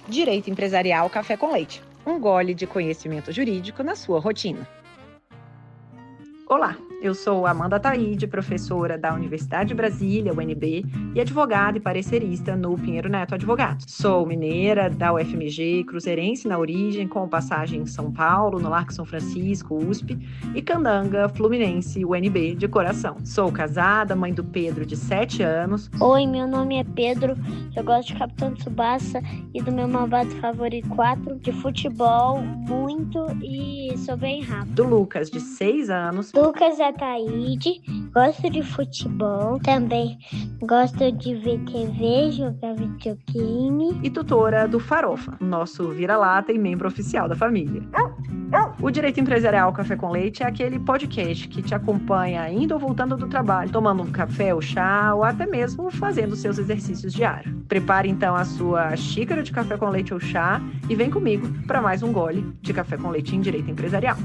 Direito Empresarial Café com Leite. Um gole de conhecimento jurídico na sua rotina. Olá, eu sou Amanda Taide, professora da Universidade de Brasília, UNB, e advogada e parecerista no Pinheiro Neto Advogados. Sou mineira da UFMG, cruzeirense na origem, com passagem em São Paulo, no Largo São Francisco, USP, e candanga fluminense, UNB, de coração. Sou casada, mãe do Pedro, de 7 anos. Oi, meu nome é Pedro, eu gosto de Capitão Tsubasa e do meu malvado favorito 4, de futebol, muito e sou bem rápido. Do Lucas, de 6 anos. Lucas Ataíde, gosto de futebol, também gosto de ver TV, jogar videogame. E tutora do Farofa, nosso vira-lata e membro oficial da família. O Direito Empresarial Café com Leite é aquele podcast que te acompanha indo ou voltando do trabalho, tomando um café ou chá, ou até mesmo fazendo seus exercícios diários. Prepare então a sua xícara de café com leite ou chá e vem comigo para mais um gole de café com leite em Direito Empresarial.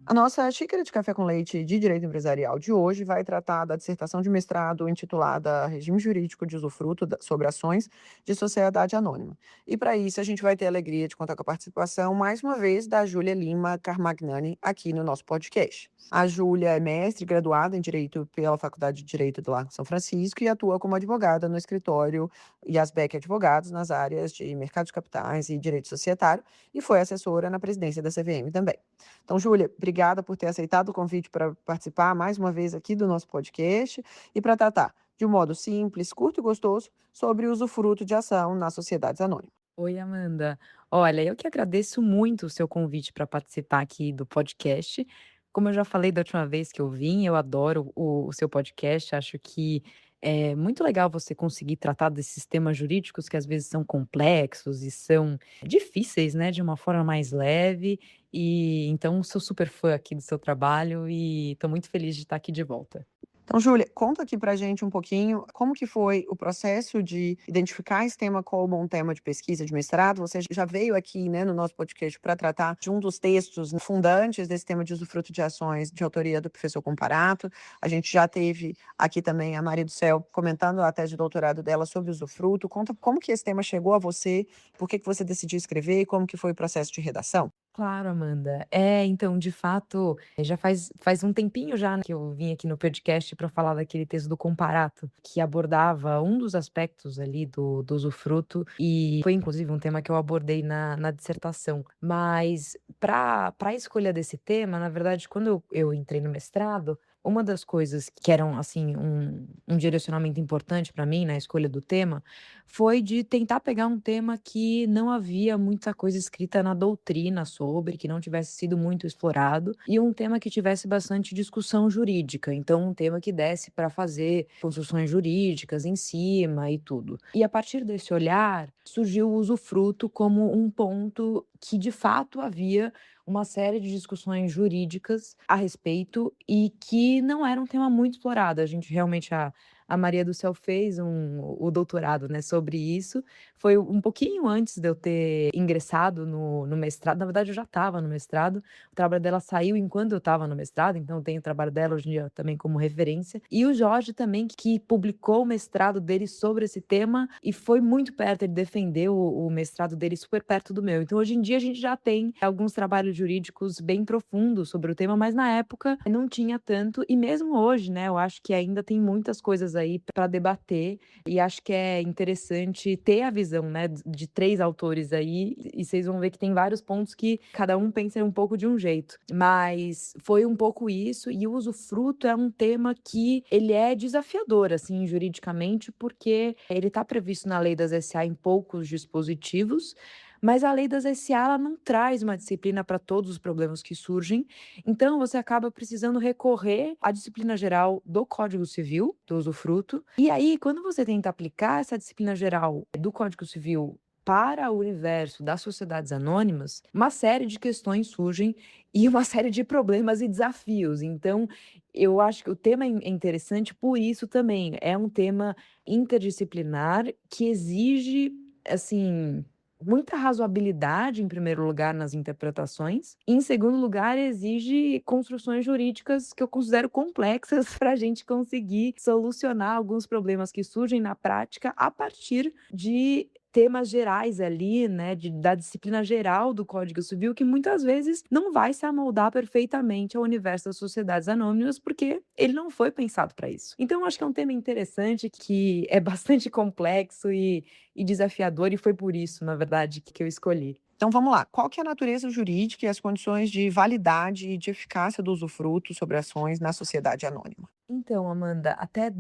A nossa xícara de café com leite de Direito Empresarial de hoje vai tratar da dissertação de mestrado intitulada Regime Jurídico de Usufruto sobre Ações de Sociedade Anônima. E para isso a gente vai ter a alegria de contar com a participação, mais uma vez, da Júlia Lima Carmagnani aqui no nosso podcast. A Júlia é mestre e graduada em Direito pela Faculdade de Direito do Largo São Francisco e atua como advogada no escritório Yasbeck Advogados nas áreas de mercado de capitais e direito societário e foi assessora na presidência da CVM também. Então, Júlia, obrigada por ter aceitado o convite para participar mais uma vez aqui do nosso podcast e para tratar de um modo simples, curto e gostoso sobre o usufruto de ação nas sociedades anônimas. Oi, Amanda. Olha, eu que agradeço muito o seu convite para participar aqui do podcast. Como eu já falei da última vez que eu vim, eu adoro o seu podcast. Acho que é muito legal você conseguir tratar desses temas jurídicos que às vezes são complexos e são difíceis, né, de uma forma mais leve. E então sou super fã aqui do seu trabalho e estou muito feliz de estar aqui de volta. Então, Júlia, conta aqui pra gente um pouquinho como que foi o processo de identificar esse tema como um tema de pesquisa de mestrado. Você já veio aqui, né, no nosso podcast para tratar de um dos textos fundantes desse tema de usufruto de ações de autoria do professor Comparato. A gente já teve aqui também a Maria do Céu comentando a tese de doutorado dela sobre usufruto. Conta como que esse tema chegou a você, por que você decidiu escrever e como que foi o processo de redação. Claro, Amanda. Então, de fato, já faz um tempinho já, né, que eu vim aqui no podcast para falar daquele texto do Comparato, que abordava um dos aspectos ali do usufruto, e foi inclusive um tema que eu abordei na dissertação. Mas para a escolha desse tema, na verdade, quando eu entrei no mestrado, uma das coisas que eram, assim, um direcionamento importante para mim na escolha do tema, foi de tentar pegar um tema que não havia muita coisa escrita na doutrina sobre, que não tivesse sido muito explorado, e um tema que tivesse bastante discussão jurídica. Então, um tema que desse para fazer construções jurídicas em cima e tudo. E a partir desse olhar, surgiu o usufruto como um ponto que de fato havia uma série de discussões jurídicas a respeito e que não era um tema muito explorado. A gente realmente, a Maria do Céu fez o doutorado, né, sobre isso. Foi um pouquinho antes de eu ter ingressado no mestrado. Na verdade, eu já estava no mestrado. O trabalho dela saiu enquanto eu estava no mestrado, então eu tenho o trabalho dela hoje em dia também como referência. E o Jorge também, que publicou o mestrado dele sobre esse tema e foi muito perto, ele defendeu o mestrado dele super perto do meu. Então, hoje em dia, a gente já tem alguns trabalhos jurídicos bem profundos sobre o tema, mas na época não tinha tanto. E mesmo hoje, né, eu acho que ainda tem muitas coisas aí para debater e acho que é interessante ter a visão, né, de 3 autores aí e vocês vão ver que tem vários pontos que cada um pensa um pouco de um jeito. Mas foi um pouco isso e o usufruto é um tema que ele é desafiador, assim, juridicamente, porque ele está previsto na lei das SA em poucos dispositivos, mas a lei das SA ela não traz uma disciplina para todos os problemas que surgem, então você acaba precisando recorrer à disciplina geral do Código Civil, do usufruto, e aí quando você tenta aplicar essa disciplina geral do Código Civil para o universo das sociedades anônimas, uma série de questões surgem e uma série de problemas e desafios. Então, eu acho que o tema é interessante por isso também. É um tema interdisciplinar que exige, assim, muita razoabilidade, em primeiro lugar, nas interpretações, e em segundo lugar, exige construções jurídicas que eu considero complexas para a gente conseguir solucionar alguns problemas que surgem na prática a partir de temas gerais ali, né, da disciplina geral do Código Civil, que muitas vezes não vai se amoldar perfeitamente ao universo das sociedades anônimas, porque ele não foi pensado para isso. Então, eu acho que é um tema interessante, que é bastante complexo e desafiador, e foi por isso, na verdade, que eu escolhi. Então vamos lá, qual que é a natureza jurídica e as condições de validade e de eficácia do usufruto sobre ações na sociedade anônima? Então, Amanda, até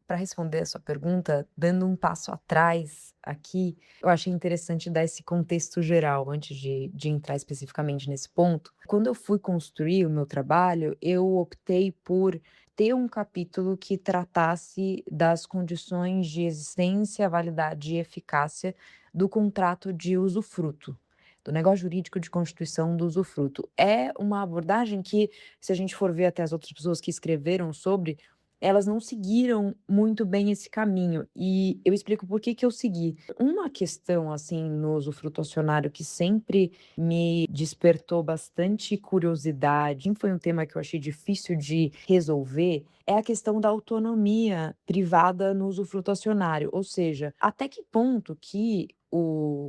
para responder a sua pergunta, dando um passo atrás aqui, eu achei interessante dar esse contexto geral antes de entrar especificamente nesse ponto. Quando eu fui construir o meu trabalho, eu optei por ter um capítulo que tratasse das condições de existência, validade e eficácia do contrato de usufruto, do negócio jurídico de constituição do usufruto. É uma abordagem que, se a gente for ver até as outras pessoas que escreveram sobre, elas não seguiram muito bem esse caminho, e eu explico por que que eu segui. Uma questão, assim, no usufruto acionário que sempre me despertou bastante curiosidade, foi um tema que eu achei difícil de resolver, é a questão da autonomia privada no usufruto acionário, ou seja, até que ponto que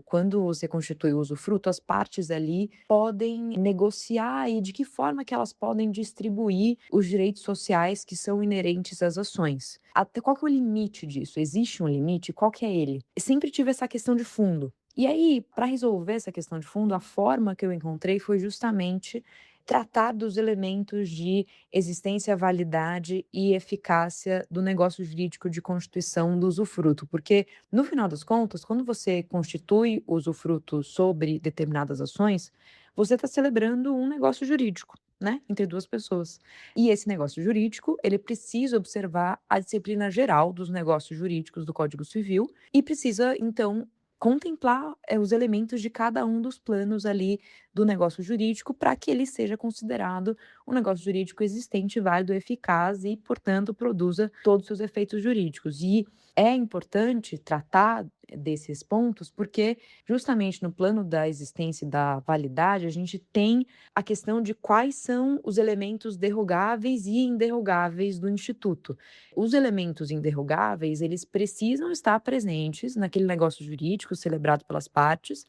quando você constitui o usufruto, as partes ali podem negociar e de que forma que elas podem distribuir os direitos sociais que são inerentes às ações. Até qual que é o limite disso? Existe um limite? Qual que é ele? Eu sempre tive essa questão de fundo. E aí, para resolver essa questão de fundo, a forma que eu encontrei foi justamente tratar dos elementos de existência, validade e eficácia do negócio jurídico de constituição do usufruto, porque no final das contas, quando você constitui o usufruto sobre determinadas ações, você está celebrando um negócio jurídico, né, entre duas pessoas. E esse negócio jurídico, ele precisa observar a disciplina geral dos negócios jurídicos do Código Civil e precisa, então, contemplar os elementos de cada um dos planos ali do negócio jurídico para que ele seja considerado um negócio jurídico existente, válido, eficaz e, portanto, produza todos os seus efeitos jurídicos. E é importante tratar desses pontos porque, justamente no plano da existência e da validade, a gente tem a questão de quais são os elementos derrogáveis e inderrogáveis do Instituto. Os elementos inderrogáveis, eles precisam estar presentes naquele negócio jurídico celebrado pelas partes,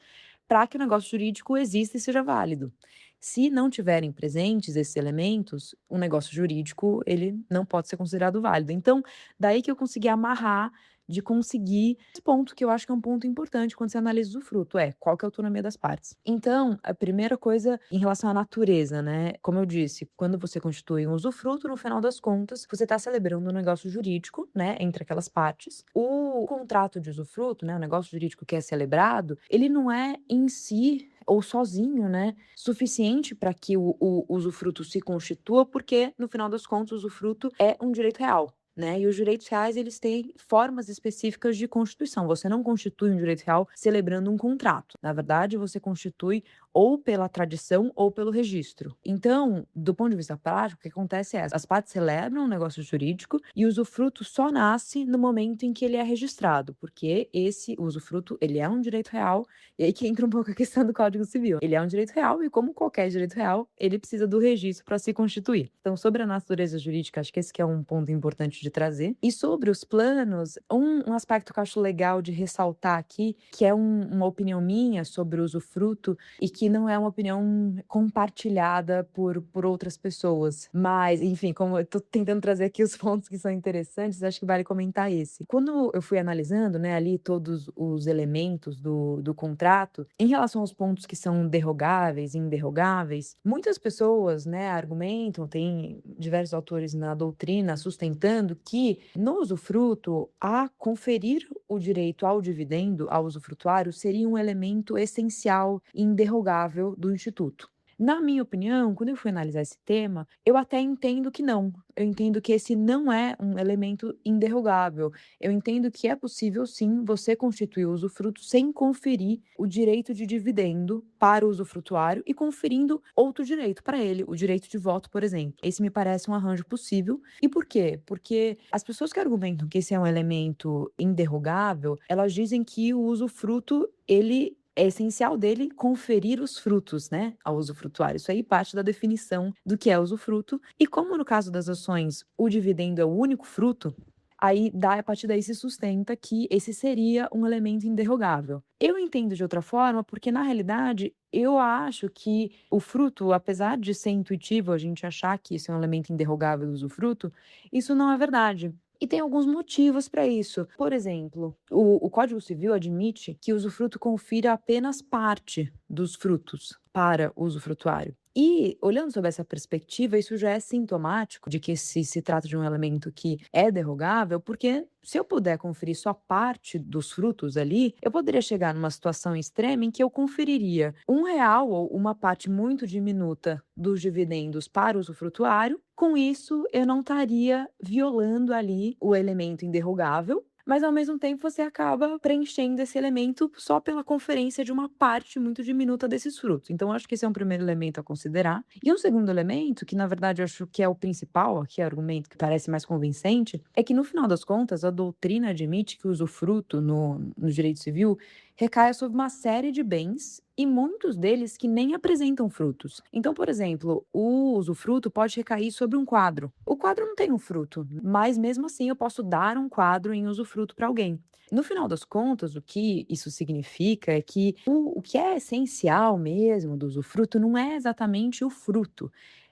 para que o negócio jurídico exista e seja válido. Se não tiverem presentes esses elementos, o negócio jurídico, ele não pode ser considerado válido. Então, daí que eu consegui amarrar, de conseguir esse ponto, que eu acho que é um ponto importante quando você analisa o usufruto, qual que é a autonomia das partes. Então, a primeira coisa em relação à natureza, né, como eu disse, quando você constitui um usufruto, no final das contas, você está celebrando um negócio jurídico, né, entre aquelas partes. O contrato de usufruto, né, o negócio jurídico que é celebrado, ele não é em si ou sozinho, né, suficiente para que o usufruto se constitua, porque, no final das contas, o usufruto é um direito real, né, e os direitos reais, eles têm formas específicas de constituição. Você não constitui um direito real celebrando um contrato. Na verdade, você constitui ou pela tradição ou pelo registro. Então, do ponto de vista prático, o que acontece é, as partes celebram um negócio jurídico e o usufruto só nasce no momento em que ele é registrado, porque o usufruto, ele é um direito real, e aí que entra um pouco a questão do Código Civil. Ele é um direito real e, como qualquer direito real, ele precisa do registro para se constituir. Então, sobre a natureza jurídica, acho que esse que é um ponto importante de trazer. E sobre os planos, um aspecto que eu acho legal de ressaltar aqui, que é uma opinião minha sobre o usufruto e que não é uma opinião compartilhada por outras pessoas. Mas, enfim, como eu tô tentando trazer aqui os pontos que são interessantes, acho que vale comentar esse. Quando eu fui analisando, né, ali todos os elementos do contrato, em relação aos pontos que são derrogáveis e inderrogáveis, muitas pessoas, né, argumentam, tem diversos autores na doutrina sustentando que no usufruto, a conferir o direito ao dividendo, ao usufrutuário, seria um elemento essencial e inderrogável do Instituto. Na minha opinião, quando eu fui analisar esse tema, eu até entendo que não. Eu entendo que esse não é um elemento inderrogável. Eu entendo que é possível, sim, você constituir o usufruto sem conferir o direito de dividendo para o usufrutuário e conferindo outro direito para ele, o direito de voto, por exemplo. Esse me parece um arranjo possível. E por quê? Porque as pessoas que argumentam que esse é um elemento inderrogável, elas dizem que o usufruto, ele é essencial dele conferir os frutos, né, ao usufrutuário. Isso aí parte da definição do que é usufruto. E como no caso das ações o dividendo é o único fruto, aí a partir daí se sustenta que esse seria um elemento inderrogável. Eu entendo de outra forma, porque na realidade eu acho que o fruto, apesar de ser intuitivo a gente achar que isso é um elemento inderrogável do usufruto, isso não é verdade. E tem alguns motivos para isso. Por exemplo, o Código Civil admite que o usufruto confira apenas parte dos frutos para o usufrutuário. E, olhando sob essa perspectiva, isso já é sintomático de que se trata de um elemento que é derrogável, porque se eu puder conferir só parte dos frutos ali, eu poderia chegar numa situação extrema em que eu conferiria R$ 1 ou uma parte muito diminuta dos dividendos para o usufrutuário. Com isso, eu não estaria violando ali o elemento inderrogável, mas ao mesmo tempo você acaba preenchendo esse elemento só pela conferência de uma parte muito diminuta desses frutos. Então, eu acho que esse é um primeiro elemento a considerar. E um segundo elemento, que na verdade eu acho que é o principal, aqui é o argumento que parece mais convincente, é que no final das contas a doutrina admite que o usufruto no direito civil recai sobre uma série de bens e muitos deles que nem apresentam frutos. Então, por exemplo, o usufruto pode recair sobre um quadro. O quadro não tem um fruto, mas mesmo assim eu posso dar um quadro em usufruto para alguém. No final das contas, o que isso significa é que o que é essencial mesmo do usufruto não é exatamente o fruto,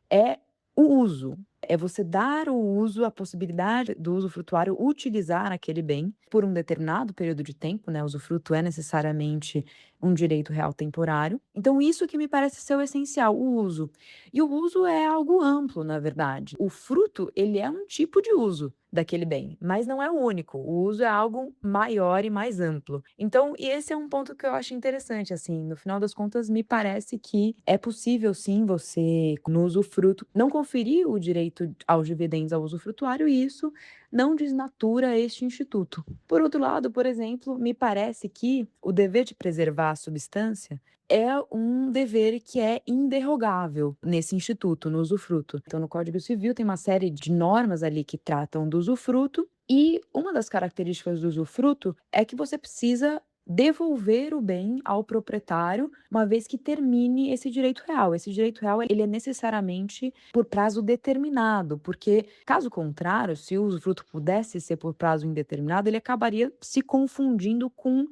é o uso. É você dar o uso, a possibilidade do usufrutuário utilizar aquele bem por um determinado período de tempo, né? O usufruto é necessariamente um direito real temporário. Então, isso que me parece ser o essencial, o uso. E o uso é algo amplo, na verdade. O fruto, ele é um tipo de uso daquele bem, mas não é o único. O uso é algo maior e mais amplo. Então, e esse é um ponto que eu acho interessante, assim, no final das contas, me parece que é possível, sim, você, no usufruto, não conferir o direito aos dividendos ao usufrutuário, e isso não desnatura este instituto. Por outro lado, por exemplo, me parece que o dever de preservar a substância é um dever que é inderrogável nesse instituto, no usufruto. Então, no Código Civil tem uma série de normas ali que tratam do usufruto, e uma das características do usufruto é que você precisa devolver o bem ao proprietário uma vez que termine esse direito real. Esse direito real, ele é necessariamente por prazo determinado, porque caso contrário, se o usufruto pudesse ser por prazo indeterminado, ele acabaria se confundindo com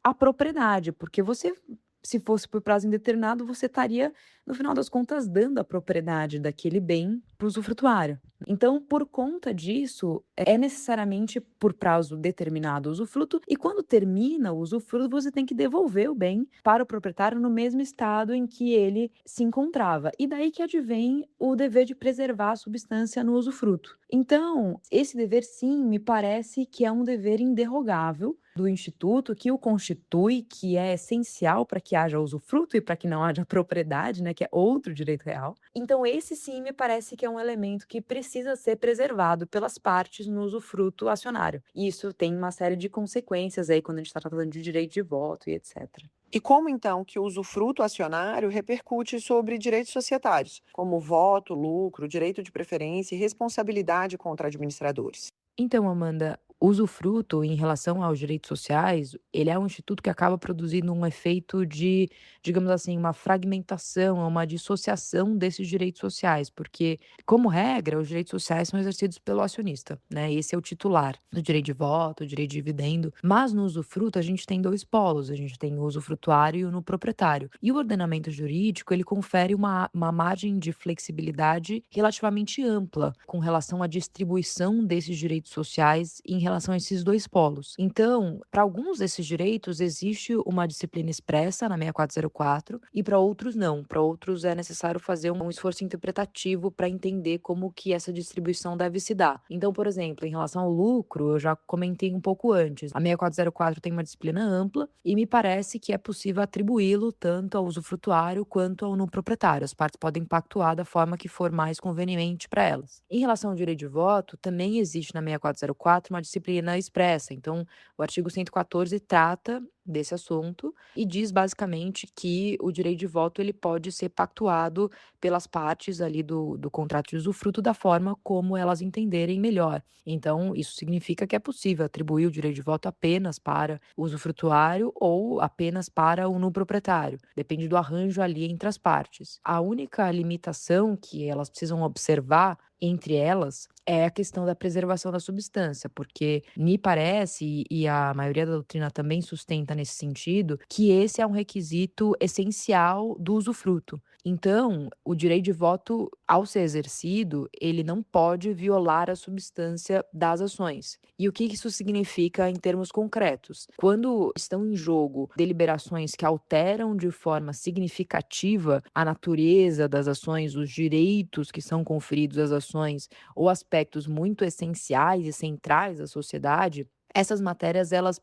a propriedade, porque você, se fosse por prazo indeterminado, você estaria, no final das contas, dando a propriedade daquele bem para o usufrutuário. Então, por conta disso, é necessariamente por prazo determinado o usufruto, e quando termina o usufruto, você tem que devolver o bem para o proprietário no mesmo estado em que ele se encontrava. E daí que advém o dever de preservar a substância no usufruto. Então, esse dever, sim, me parece que é um dever inderrogável do Instituto, que o constitui, que é essencial para que haja usufruto e para que não haja propriedade, né, que é outro direito real. Então, esse sim me parece que é um elemento que precisa ser preservado pelas partes no usufruto acionário. E isso tem uma série de consequências aí quando a gente está tratando de direito de voto e etc. E como então que o usufruto acionário repercute sobre direitos societários, como voto, lucro, direito de preferência e responsabilidade contra administradores? Então, Amanda, usufruto em relação aos direitos sociais, ele é um instituto que acaba produzindo um efeito de, digamos assim, uma fragmentação, uma dissociação desses direitos sociais, porque, como regra, os direitos sociais são exercidos pelo acionista, né? Esse é o titular do direito de voto, direito de dividendo. Mas no usufruto a gente tem dois polos, a gente tem o usufrutuário e o no proprietário. E o ordenamento jurídico, ele confere uma margem de flexibilidade relativamente ampla com relação à distribuição desses direitos sociais em relação a esses dois polos. Então, para alguns desses direitos existe uma disciplina expressa na 6404 e para outros não. Para outros é necessário fazer um esforço interpretativo para entender como que essa distribuição deve se dar. Então, por exemplo, em relação ao lucro, eu já comentei um pouco antes. A 6404 tem uma disciplina ampla e me parece que é possível atribuí-lo tanto ao usufrutuário quanto ao no proprietário. As partes podem pactuar da forma que for mais conveniente para elas. Em relação ao direito de voto, também existe na 6404 uma disciplina expressa. Então, o artigo 114 trata desse assunto e diz basicamente que o direito de voto ele pode ser pactuado pelas partes ali do contrato de usufruto da forma como elas entenderem melhor. Então, isso significa que é possível atribuir o direito de voto apenas para o usufrutuário ou apenas para o no proprietário. Depende do arranjo ali entre as partes. A única limitação que elas precisam observar entre elas é a questão da preservação da substância, porque me parece, e a maioria da doutrina também sustenta nesse sentido, que esse é um requisito essencial do usufruto. Então, o direito de voto, ao ser exercido, ele não pode violar a substância das ações. E o que isso significa em termos concretos? Quando estão em jogo deliberações que alteram de forma significativa a natureza das ações, os direitos que são conferidos às ações, ou aspectos muito essenciais e centrais da sociedade, essas matérias elas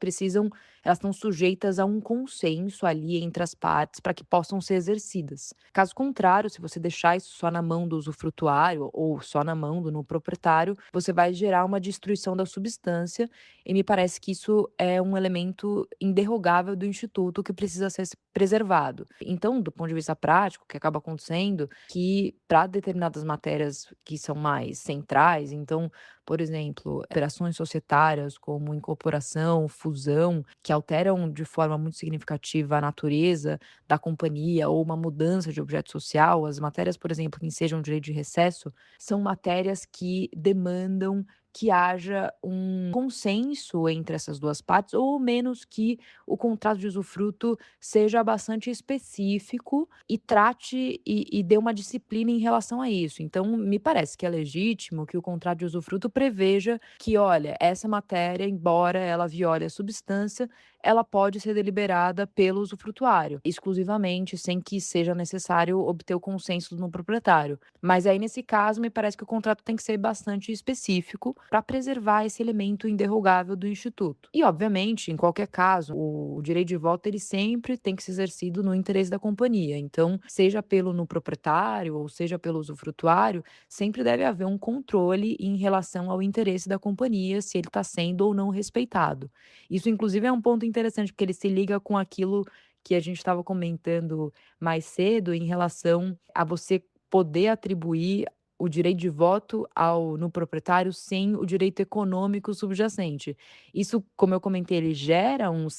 estão sujeitas a um consenso ali entre as partes para que possam ser exercidas. Caso contrário, se você deixar isso só na mão do usufrutuário ou só na mão do no proprietário, você vai gerar uma destruição da substância e me parece que isso é um elemento inderrogável do instituto que precisa ser preservado. Então, do ponto de vista prático, o que acaba acontecendo que para determinadas matérias que são mais centrais, então por exemplo, operações societárias como incorporação, fusão, que alteram de forma muito significativa a natureza da companhia ou uma mudança de objeto social, as matérias, por exemplo, que sejam direito de recesso, são matérias que demandam que haja um consenso entre essas duas partes, ou ao menos que o contrato de usufruto seja bastante específico e trate e dê uma disciplina em relação a isso. Então, me parece que é legítimo que o contrato de usufruto preveja que, olha, essa matéria, embora ela viole a substância, ela pode ser deliberada pelo usufrutuário, exclusivamente, sem que seja necessário obter o consenso no proprietário. Mas aí, nesse caso, me parece que o contrato tem que ser bastante específico para preservar esse elemento inderrogável do instituto. E, obviamente, em qualquer caso, o direito de voto ele sempre tem que ser exercido no interesse da companhia. Então, seja pelo no proprietário ou seja pelo usufrutuário, sempre deve haver um controle em relação ao interesse da companhia, se ele está sendo ou não respeitado. Isso, inclusive, é um ponto interessante, porque ele se liga com aquilo que a gente estava comentando mais cedo em relação a você poder atribuir o direito de voto no proprietário sem o direito econômico subjacente. Isso, como eu comentei, ele gera uma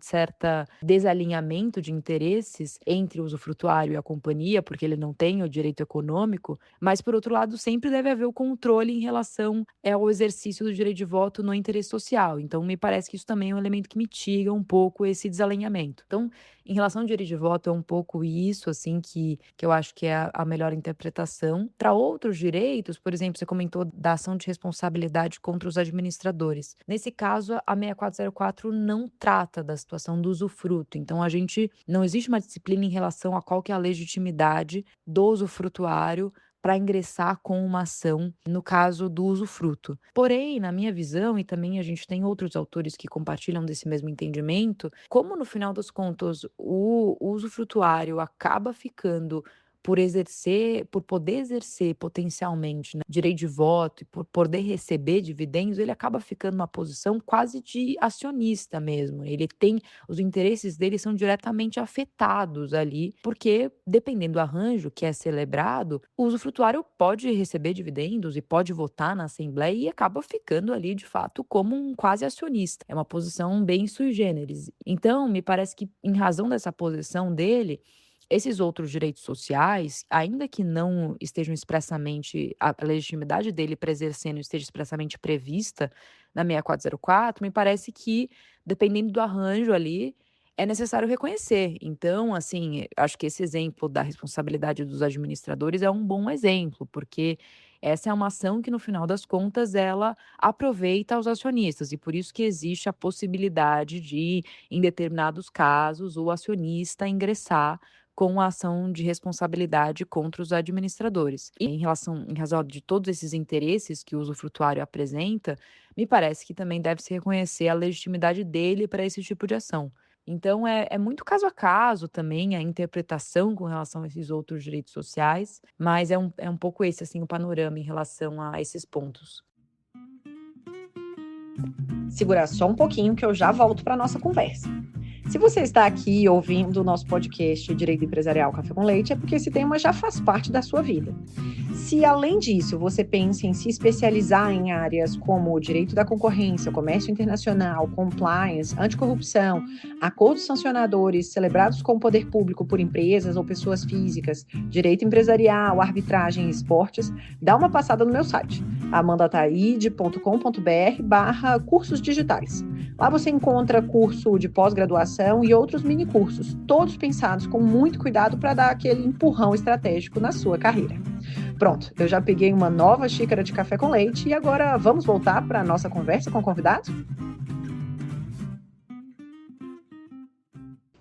certa desalinhamento de interesses entre o usufrutuário e a companhia, porque ele não tem o direito econômico, mas, por outro lado, sempre deve haver o controle em relação ao exercício do direito de voto no interesse social. Então, me parece que isso também é um elemento que mitiga um pouco esse desalinhamento. Então, em relação ao direito de voto, é um pouco isso, assim, que eu acho que é a melhor interpretação. Para outros direitos, por exemplo, você comentou da ação de responsabilidade contra os administradores. Nesse caso, a 6404 não trata da situação do usufruto. Então, não existe uma disciplina em relação a qual que é a legitimidade do usufrutuário para ingressar com uma ação no caso do usufruto. Porém, na minha visão, e também a gente tem outros autores que compartilham desse mesmo entendimento, como no final das contas o usufrutuário acaba ficando por poder exercer potencialmente, né, direito de voto e por poder receber dividendos, ele acaba ficando numa posição quase de acionista mesmo. Os interesses dele são diretamente afetados ali, porque dependendo do arranjo que é celebrado, o usufrutuário pode receber dividendos e pode votar na assembleia e acaba ficando ali de fato como um quase acionista. É uma posição bem sui generis. Então, me parece que em razão dessa posição dele, esses outros direitos sociais, ainda que não estejam expressamente, a legitimidade dele para exercer não esteja expressamente prevista na 6404, me parece que, dependendo do arranjo ali, é necessário reconhecer. Então, assim, acho que esse exemplo da responsabilidade dos administradores é um bom exemplo, porque essa é uma ação que, no final das contas, ela aproveita os acionistas, e por isso que existe a possibilidade de, em determinados casos, o acionista ingressar com a ação de responsabilidade contra os administradores. E em razão de todos esses interesses que o usufrutuário apresenta, me parece que também deve-se reconhecer a legitimidade dele para esse tipo de ação. Então, é muito caso a caso também a interpretação com relação a esses outros direitos sociais, mas é um pouco esse, assim, o panorama em relação a esses pontos. Segura só um pouquinho que eu já volto para nossa conversa. Se você está aqui ouvindo o nosso podcast Direito Empresarial Café com Leite, é porque esse tema já faz parte da sua vida. Se, além disso, você pensa em se especializar em áreas como o direito da concorrência, comércio internacional, compliance, anticorrupção, acordos sancionadores celebrados com o poder público por empresas ou pessoas físicas, direito empresarial, arbitragem e esportes, dá uma passada no meu site, amandataide.com.br/cursos digitais. Lá você encontra curso de pós-graduação e outros mini-cursos, todos pensados com muito cuidado para dar aquele empurrão estratégico na sua carreira. Pronto, eu já peguei uma nova xícara de café com leite e agora vamos voltar para a nossa conversa com o convidado?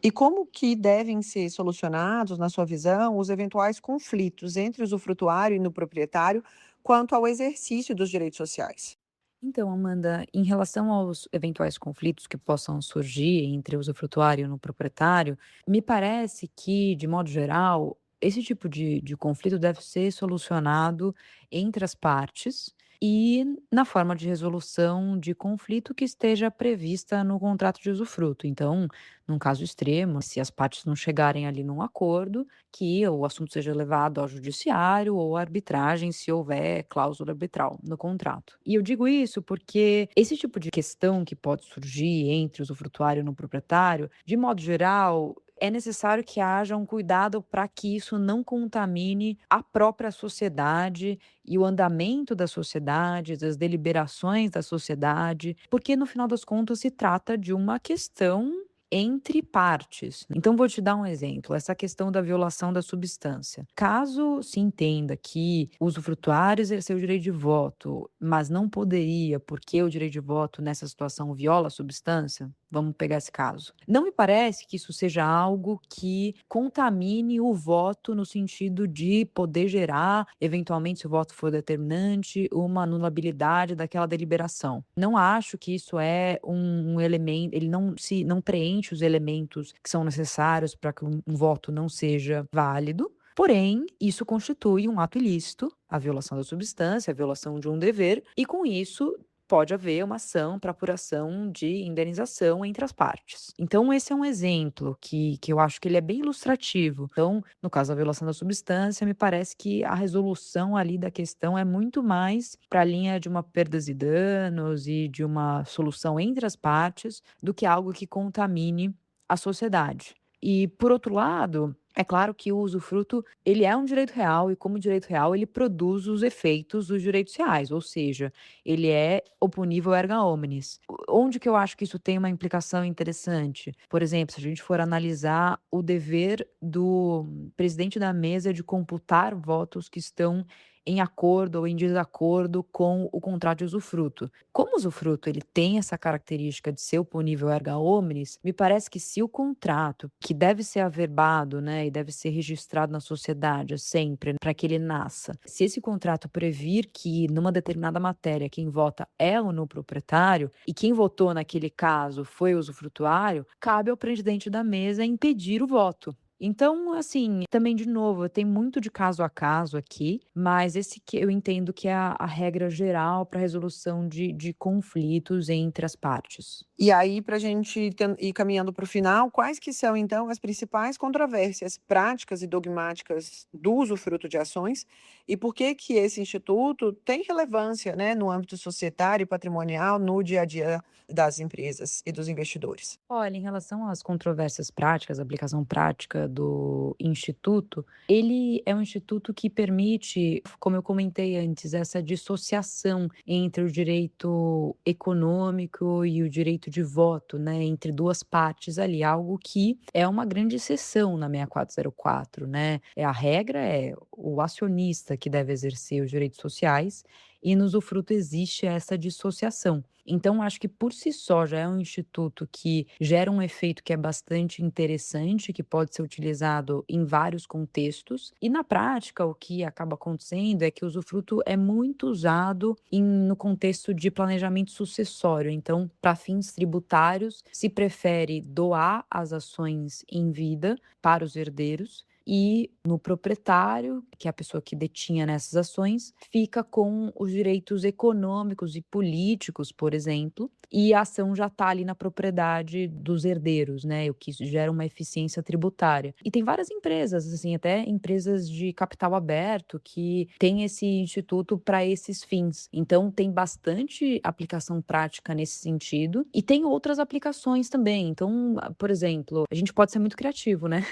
E como que devem ser solucionados, na sua visão, os eventuais conflitos entre o usufrutuário e o proprietário quanto ao exercício dos direitos sociais? Então, Amanda, em relação aos eventuais conflitos que possam surgir entre o usufrutuário e o proprietário, me parece que, de modo geral, esse tipo de conflito deve ser solucionado entre as partes e na forma de resolução de conflito que esteja prevista no contrato de usufruto. Então, num caso extremo, se as partes não chegarem ali num acordo, que o assunto seja levado ao judiciário ou à arbitragem, se houver cláusula arbitral no contrato. E eu digo isso porque esse tipo de questão que pode surgir entre o usufrutuário e o proprietário, de modo geral, é necessário que haja um cuidado para que isso não contamine a própria sociedade e o andamento da sociedade, das deliberações da sociedade, porque no final das contas se trata de uma questão entre partes. Então, vou te dar um exemplo, essa questão da violação da substância. Caso se entenda que o usufrutuário exerceu o direito de voto, mas não poderia porque o direito de voto nessa situação viola a substância, vamos pegar esse caso. Não me parece que isso seja algo que contamine o voto no sentido de poder gerar, eventualmente, se o voto for determinante, uma anulabilidade daquela deliberação. Não acho que isso é um elemento, ele não preenche os elementos que são necessários para que um voto não seja válido. Porém, isso constitui um ato ilícito, a violação da substância, a violação de um dever, e com isso pode haver uma ação para apuração de indenização entre as partes. Então, esse é um exemplo que eu acho que ele é bem ilustrativo. Então, no caso da violação da substância, me parece que a resolução ali da questão é muito mais para a linha de uma perdas e danos e de uma solução entre as partes do que algo que contamine a sociedade. E, por outro lado, é claro que o usufruto, ele é um direito real e, como direito real, ele produz os efeitos dos direitos reais, ou seja, ele é oponível erga omnes. Onde que eu acho que isso tem uma implicação interessante? Por exemplo, se a gente for analisar o dever do presidente da mesa de computar votos que estão em acordo ou em desacordo com o contrato de usufruto. Como o usufruto ele tem essa característica de ser oponível erga omnes, me parece que se o contrato, que deve ser averbado, né, e deve ser registrado na sociedade sempre, para que ele nasça, se esse contrato previr que numa determinada matéria quem vota é ou não proprietário, e quem votou naquele caso foi o usufrutuário, cabe ao presidente da mesa impedir o voto. Então, assim, também de novo, tem muito de caso a caso aqui, mas esse que eu entendo que é a regra geral para resolução de conflitos entre as partes. E aí, para a gente ir caminhando para o final, quais que são, então, as principais controvérsias práticas e dogmáticas do usufruto de ações e por que que esse instituto tem relevância, né, no âmbito societário e patrimonial, no dia a dia das empresas e dos investidores? Olha, em relação às controvérsias práticas, a aplicação prática do instituto, ele é um instituto que permite, como eu comentei antes, essa dissociação entre o direito econômico e o direito de voto, né, entre duas partes ali, algo que é uma grande exceção na 6404, né? A regra é o acionista que deve exercer os direitos sociais e no usufruto existe essa dissociação. Então, acho que por si só já é um instituto que gera um efeito que é bastante interessante, que pode ser utilizado em vários contextos. E na prática, o que acaba acontecendo é que o usufruto é muito usado no contexto de planejamento sucessório. Então, para fins tributários, se prefere doar as ações em vida para os herdeiros e no proprietário, que é a pessoa que detinha nessas ações, fica com os direitos econômicos e políticos, por exemplo, e a ação já está ali na propriedade dos herdeiros, né, o que isso gera uma eficiência tributária. E tem várias empresas, assim, até empresas de capital aberto que têm esse instituto para esses fins. Então tem bastante aplicação prática nesse sentido e tem outras aplicações também. Então, por exemplo, a gente pode ser muito criativo, né?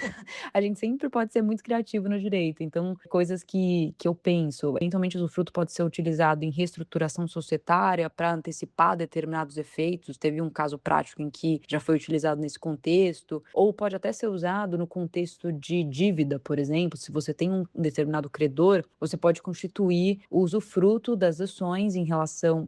A gente sempre pode ser muito criativo no direito. Então, coisas que eu penso, eventualmente o usufruto pode ser utilizado em reestruturação societária para antecipar determinados efeitos. Teve um caso prático em que já foi utilizado nesse contexto, ou pode até ser usado no contexto de dívida, por exemplo. Se você tem um determinado credor, você pode constituir o usufruto das ações em relação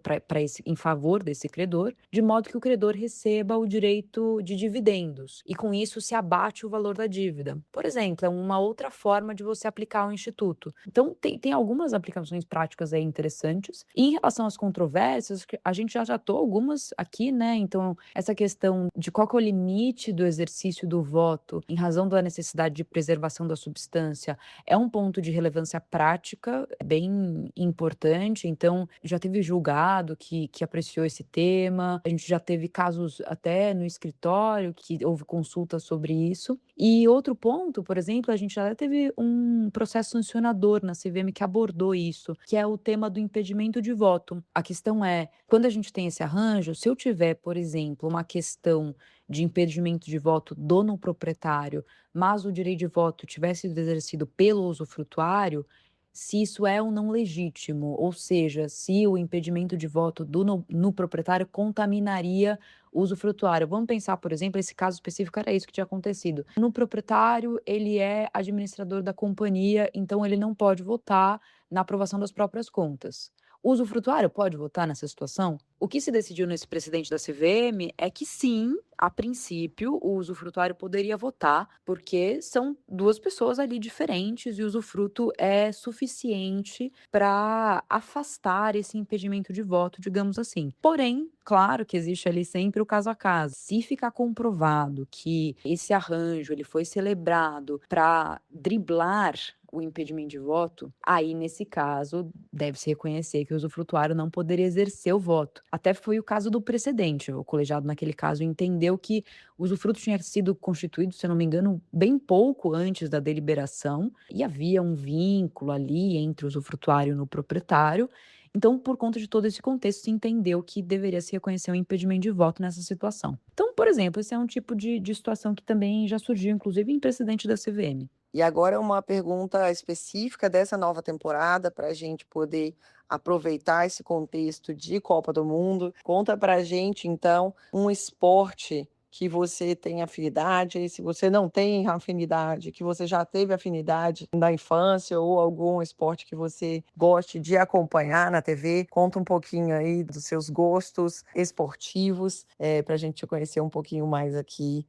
em favor desse credor, de modo que o credor receba o direito de dividendos e com isso se abate o valor da dívida. Por exemplo, é uma outra forma de você aplicar o instituto. Então, tem algumas aplicações práticas aí interessantes. E em relação às controvérsias, a gente já tratou algumas aqui, né? Então, essa questão de qual que é o limite do exercício do voto em razão da necessidade de preservação da substância é um ponto de relevância prática bem importante. Então, já teve julgado que apreciou esse tema, a gente já teve casos até no escritório que houve consulta sobre isso. E outro ponto, por exemplo, a gente já teve um processo sancionador na CVM que abordou isso, que é o tema do impedimento de voto. A questão é, quando a gente tem esse arranjo, se eu tiver, por exemplo, uma questão de impedimento de voto do proprietário, mas o direito de voto tivesse sido exercido pelo usufrutuário, se isso é ou não legítimo, ou seja, se o impedimento de voto no proprietário contaminaria o usufrutuário. Vamos pensar, por exemplo, esse caso específico era isso que tinha acontecido. No proprietário, ele é administrador da companhia, então ele não pode votar na aprovação das próprias contas. O usufrutuário pode votar nessa situação? O que se decidiu nesse precedente da CVM é que sim, a princípio, o usufrutuário poderia votar, porque são duas pessoas ali diferentes e o usufruto é suficiente para afastar esse impedimento de voto, digamos assim. Porém, claro que existe ali sempre o caso a caso. Se ficar comprovado que esse arranjo ele foi celebrado para driblar o impedimento de voto, aí nesse caso deve-se reconhecer que o usufrutuário não poderia exercer o voto. Até foi o caso do precedente. O colegiado naquele caso entendeu que o usufruto tinha sido constituído, se eu não me engano, bem pouco antes da deliberação e havia um vínculo ali entre o usufrutuário e o proprietário. Então, por conta de todo esse contexto, se entendeu que deveria se reconhecer um impedimento de voto nessa situação. Então, por exemplo, esse é um tipo de situação que também já surgiu, inclusive, em precedente da CVM. E agora uma pergunta específica dessa nova temporada para a gente poder aproveitar esse contexto de Copa do Mundo. Conta para a gente, então, um esporte que você tem afinidade, e se você não tem afinidade, que você já teve afinidade na infância ou algum esporte que você goste de acompanhar na TV. Conta um pouquinho aí dos seus gostos esportivos, para a gente te conhecer um pouquinho mais aqui,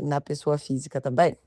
na pessoa física também.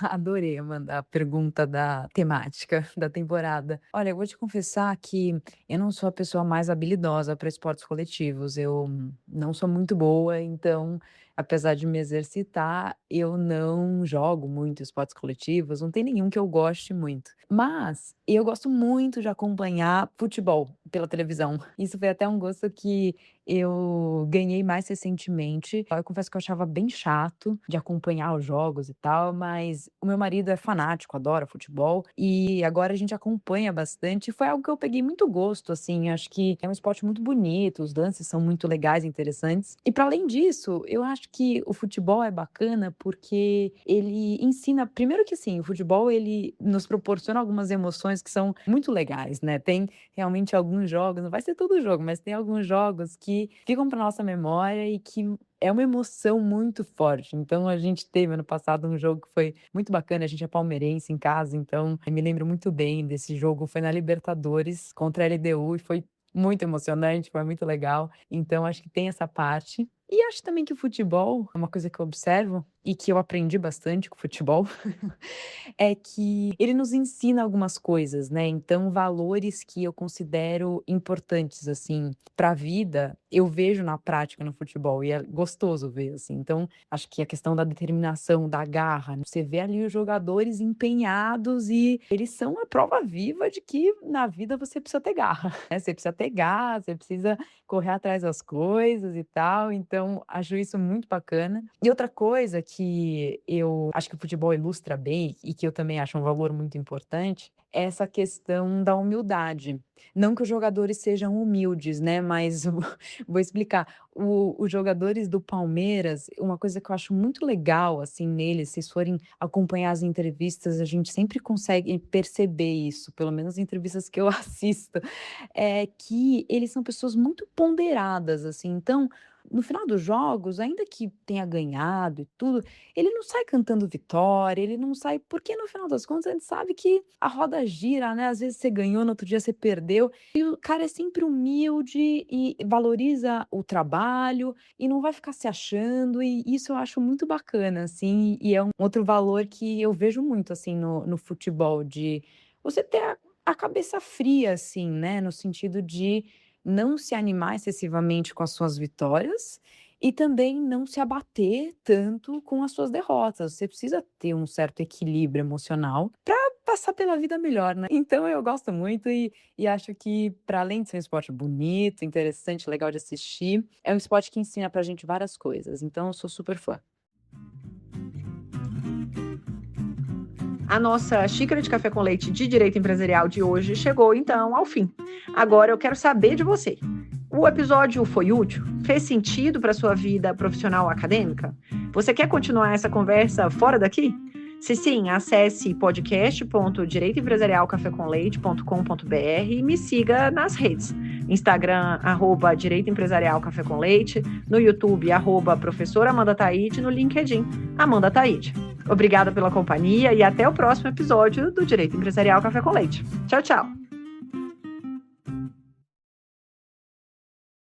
Adorei, Amanda, a pergunta da temática da temporada. Olha, eu vou te confessar que eu não sou a pessoa mais habilidosa para esportes coletivos. Eu não sou muito boa, então, apesar de me exercitar, eu não jogo muito esportes coletivos, não tem nenhum que eu goste muito. Mas eu gosto muito de acompanhar futebol pela televisão. Isso foi até um gosto que eu ganhei mais recentemente. Eu confesso que eu achava bem chato de acompanhar os jogos e tal, mas o meu marido é fanático, adora futebol, e agora a gente acompanha bastante. Foi algo que eu peguei muito gosto, assim. Acho que é um esporte muito bonito, os lances são muito legais e interessantes. E para além disso, eu acho que o futebol é bacana porque ele ensina, primeiro que assim, o futebol ele nos proporciona algumas emoções que são muito legais, né? Tem realmente alguns jogos, não vai ser todo jogo, mas tem alguns jogos que ficam para nossa memória e que é uma emoção muito forte. Então, a gente teve ano passado um jogo que foi muito bacana. A gente é palmeirense em casa, então eu me lembro muito bem desse jogo. Foi na Libertadores contra a LDU e foi muito emocionante, foi muito legal. Então, acho que tem essa parte. E acho também que o futebol, é uma coisa que eu observo e que eu aprendi bastante com o futebol, é que ele nos ensina algumas coisas, né, então valores que eu considero importantes, assim, para a vida, eu vejo na prática no futebol e é gostoso ver, assim. Então, acho que a questão da determinação, da garra, né, você vê ali os jogadores empenhados e eles são a prova viva de que na vida você precisa ter garra, né, você precisa ter garra, você precisa correr atrás das coisas e tal, então acho isso muito bacana. E outra coisa que eu acho que o futebol ilustra bem e que eu também acho um valor muito importante, é essa questão da humildade. Não que os jogadores sejam humildes, né, mas vou explicar. Os jogadores do Palmeiras, uma coisa que eu acho muito legal, assim, neles, se vocês forem acompanhar as entrevistas, a gente sempre consegue perceber isso, pelo menos em entrevistas que eu assisto, é que eles são pessoas muito ponderadas, assim. Então, no final dos jogos, ainda que tenha ganhado e tudo, ele não sai cantando vitória, ele não sai porque no final das contas a gente sabe que a roda gira, né, às vezes você ganhou, no outro dia você perdeu, e o cara é sempre humilde e valoriza o trabalho e não vai ficar se achando, e isso eu acho muito bacana, assim, e é um outro valor que eu vejo muito, assim, no futebol, de você ter a cabeça fria, assim, né, no sentido de não se animar excessivamente com as suas vitórias e também não se abater tanto com as suas derrotas. Você precisa ter um certo equilíbrio emocional para passar pela vida melhor, né. Então eu gosto muito e acho que, para além de ser um esporte bonito, interessante, legal de assistir, é um esporte que ensina pra gente várias coisas, então eu sou super fã. A nossa xícara de café com leite de direito empresarial de hoje chegou, então, ao fim. Agora eu quero saber de você. O episódio foi útil? Fez sentido para a sua vida profissional ou acadêmica? Você quer continuar essa conversa fora daqui? Se sim, acesse podcast.direitoempresarialcafécomleite.com.br e me siga nas redes. Instagram, @Direito Empresarial Café com Leite, no YouTube, @Professora Amanda Taide, no LinkedIn, Amanda Taide. Obrigada pela companhia e até o próximo episódio do Direito Empresarial Café com Leite. Tchau, tchau!